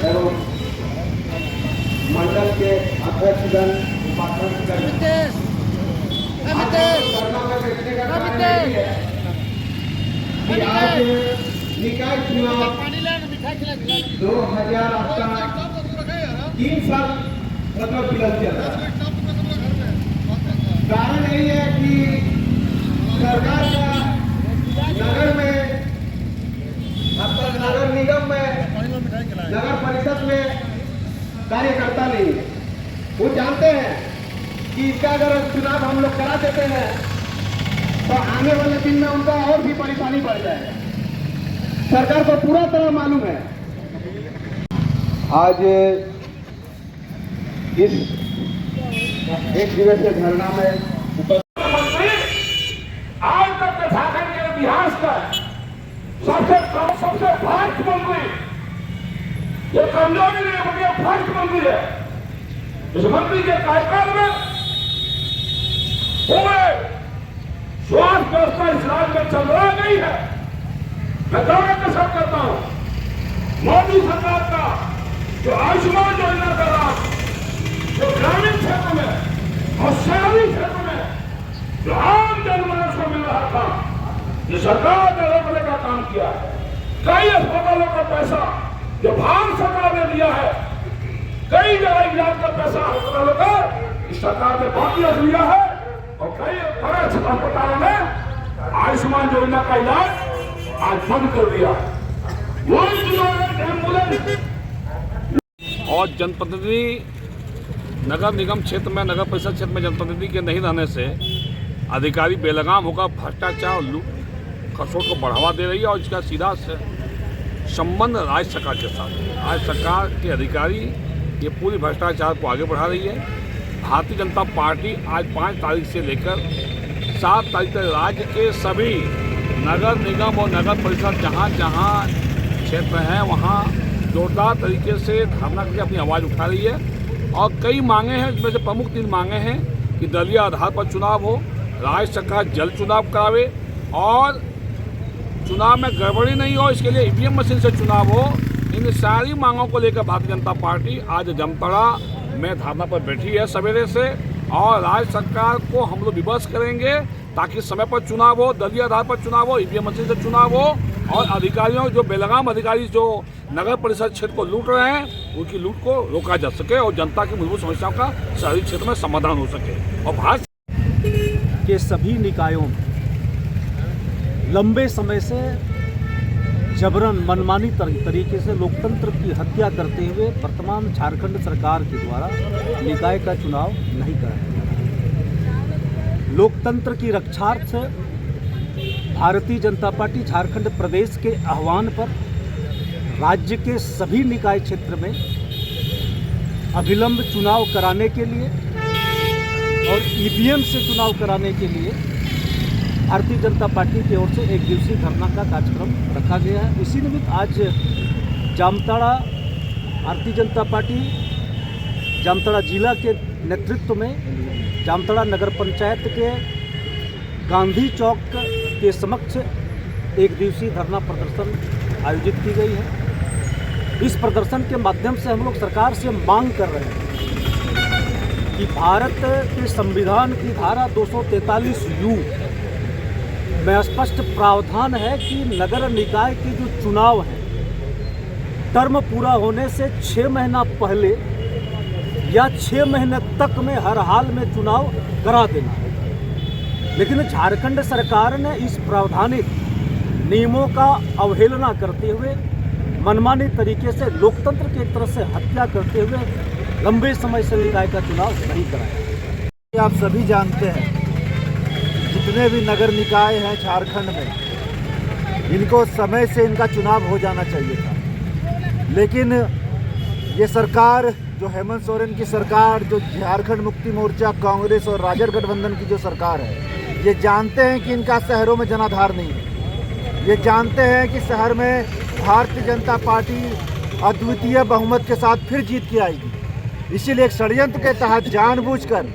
एवं मंडल के अध्यक्षगण, उपाध्यक्षगण, धरना में बैठने का कारण यही है कि आज निकाय चुनाव 3 साल मतलब विलंब चल रहा है। कारण यही है कि सरकार का नगर में, नगर निगम में, नगर परिषद में कार्यकर्ता नहीं है। वो जानते हैं कि इसका अगर चुनाव हम लोग करा देते हैं तो आने वाले दिन में उनका और भी परेशानी बढ़ जाएगा। सरकार को पूरा तरह मालूम है। आज इस 1 दिवसीय धरना में आज तक के झारखंड के इतिहास का सबसे भ्रष्ट मंत्री, ये कमजोरी नहीं बल्कि भ्रष्ट मंत्री है। इस मंत्री के कार्यकाल में पूरे स्वास्थ्य व्यवस्था इस राज्य में चल रहा नहीं है। मैं दावे के साथ करता हूं, मोदी सरकार का जो आयुष्मान योजना का लाभ जो ग्रामीण क्षेत्र में और शहरी क्षेत्र में जो आम जनमानस को मिल रहा था, ये सरकार ने रोकने का काम किया है। कई अस्पतालों का पैसा जो भारत सरकार ने दिया है, कई जगह इलाज का पैसा अस्पतालों का इस सरकार ने बाकी रख लिया है और कई बड़े अस्पतालों में आयुष्मान योजना का इलाज आज बंद कर दिया। और जनप्रतिनिधि नगर निगम क्षेत्र में, नगर परिषद क्षेत्र में जनप्रतिनिधि के नहीं रहने से अधिकारी बेलगाम होकर भ्रष्टाचार और लूट खसोट को बढ़ावा दे रही है और इसका सीधा संबंध राज्य सरकार के साथ। राज्य सरकार के अधिकारी ये पूरी भ्रष्टाचार को आगे बढ़ा रही है। भारतीय जनता पार्टी आज 5 तारीख से लेकर 7 तारीख तक राज्य के सभी नगर निगम और नगर परिषद जहाँ जहाँ क्षेत्र हैं वहाँ जोरदार तरीके से धरना करके अपनी आवाज़ उठा रही है। और कई मांगे हैं, इसमें से प्रमुख 3 मांगे हैं कि दलीय आधार पर चुनाव हो, राज्य सरकार जल्द चुनाव करावे और चुनाव में गड़बड़ी नहीं हो, इसके लिए ईवीएम मशीन से चुनाव हो। इन सारी मांगों को लेकर भारतीय जनता पार्टी आज जामताड़ा में धरना पर बैठी है सवेरे से। और राज्य सरकार को हम लोग विवश करेंगे ताकि समय पर चुनाव हो, दलीय आधार पर चुनाव हो, ईवीएम मशीन से चुनाव हो और अधिकारियों जो बेलगाम अधिकारी जो नगर परिषद क्षेत्र को लूट रहे हैं उनकी लूट को रोका जा सके और जनता की मूलभूत समस्याओं का शहरी क्षेत्र में समाधान हो सके। और भारत के सभी निकायों में लंबे समय से जबरन मनमानी तरीके से लोकतंत्र की हत्या करते हुए वर्तमान झारखंड सरकार के द्वारा निकाय का चुनाव नहीं कराया जा रहा। लोकतंत्र की रक्षार्थ भारतीय जनता पार्टी झारखंड प्रदेश के आह्वान पर राज्य के सभी निकाय क्षेत्र में अविलंब चुनाव कराने के लिए और ईवीएम से चुनाव कराने के लिए भारतीय जनता पार्टी की ओर से 1 दिवसीय धरना का कार्यक्रम रखा गया है। इसी निमित्त आज जामताड़ा भारतीय जनता पार्टी जामताड़ा जिला के नेतृत्व में जामताड़ा नगर पंचायत के गांधी चौक के समक्ष 1 दिवसीय धरना प्रदर्शन आयोजित की गई है। इस प्रदर्शन के माध्यम से हम लोग सरकार से मांग कर रहे हैं कि भारत के संविधान की धारा 243U में स्पष्ट प्रावधान है कि नगर निकाय के जो चुनाव है टर्म पूरा होने से 6 महीना पहले या 6 महीने तक में हर हाल में चुनाव करा देना है। लेकिन झारखंड सरकार ने इस प्रावधानिक नियमों का अवहेलना करते हुए मनमानी तरीके से लोकतंत्र की एक तरह से हत्या करते हुए लंबे समय से निकाय का चुनाव नहीं कराया। आप सभी जानते हैं जितने भी नगर निकाय हैं झारखंड में, इनको समय से इनका चुनाव हो जाना चाहिए था। लेकिन ये सरकार जो हेमंत सोरेन की सरकार, जो झारखंड मुक्ति मोर्चा, कांग्रेस और राजद गठबंधन की जो सरकार है, ये जानते हैं कि इनका शहरों में जनाधार नहीं है। ये जानते हैं कि शहर में भारतीय जनता पार्टी अद्वितीय बहुमत के साथ फिर जीत के आएगी। इसीलिए एक षड्यंत्र के तहत जानबूझकर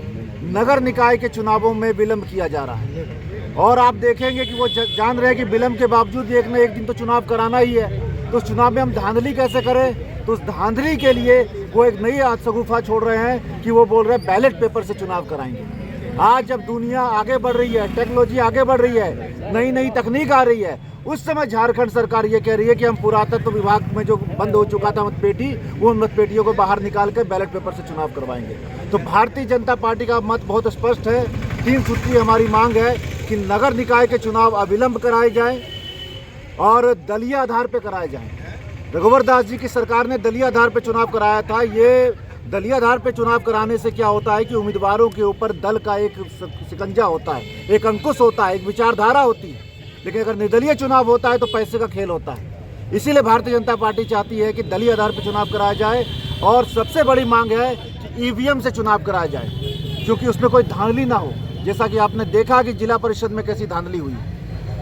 नगर निकाय के चुनावों में विलंब किया जा रहा है। और आप देखेंगे कि वो जान रहे हैं कि विलंब के बावजूद एक न एक दिन तो चुनाव कराना ही है। तो उस चुनाव में हम धांधली कैसे करें? तो उस धांधली के लिए वो एक नई शगुफा छोड़ रहे हैं कि वो बोल रहे हैं बैलेट पेपर से चुनाव कराएंगे। आज जब दुनिया आगे बढ़ रही है, टेक्नोलॉजी आगे बढ़ रही है, नई नई तकनीक आ रही है, उस समय झारखंड सरकार ये कह रही है कि हम पुरातत्व विभाग में जो बंद हो चुका था मतपेटी, वो मतपेटियों को बाहर निकाल कर बैलेट पेपर से चुनाव करवाएंगे। तो भारतीय जनता पार्टी का मत बहुत स्पष्ट है। 3 सूत्रीय हमारी मांग है कि नगर निकाय के चुनाव अविलंब कराए जाएं और दलीय आधार पर कराए जाएं। रघुवर दास जी की सरकार ने दलीय आधार पर चुनाव कराया था। ये दलीय आधार पर चुनाव कराने से क्या होता है कि उम्मीदवारों के ऊपर दल का एक शिकंजा होता है, एक अंकुश होता है, एक विचारधारा होती है। लेकिन अगर निर्दलीय चुनाव होता है तो पैसे का खेल होता है। इसीलिए भारतीय जनता पार्टी चाहती है कि दलीय आधार पर चुनाव कराया जाए और सबसे बड़ी मांग है कि ईवीएम से चुनाव कराया जाए, क्योंकि उसमें कोई धांधली ना हो। जैसा कि आपने देखा कि जिला परिषद में कैसी धांधली हुई,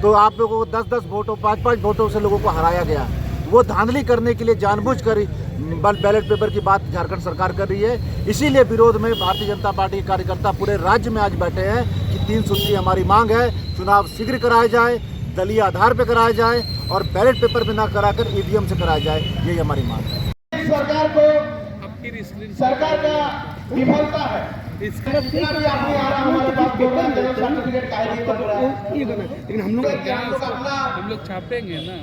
तो आप लोगों को 10-10 वोटों 5-5 वोटों से लोगों को हराया गया। वो धांधली करने के लिए जानबूझकर बैलेट पेपर की बात झारखंड सरकार कर रही है। इसीलिए विरोध में भारतीय जनता पार्टी के कार्यकर्ता पूरे राज्य में आज बैठे हैं कि 3 सूत्रीय हमारी मांग है, चुनाव शीघ्र कराया जाए, दलीय आधार पर कराया जाए और बैलेट पेपर में ना कराकर ईवीएम से कराया जाए। यही हमारी मांग है। सरकार को सरकार का विफलता है। लेकिन हम लोग छापेंगे ना,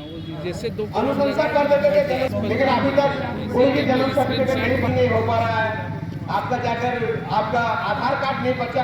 जैसे 2 अनुशंसा कर देते थे, लेकिन अभी तक कोई भी जन्म सर्टिफिकेट नहीं हो पा रहा है। आपका जाकर आपका आधार कार्ड नहीं बचा।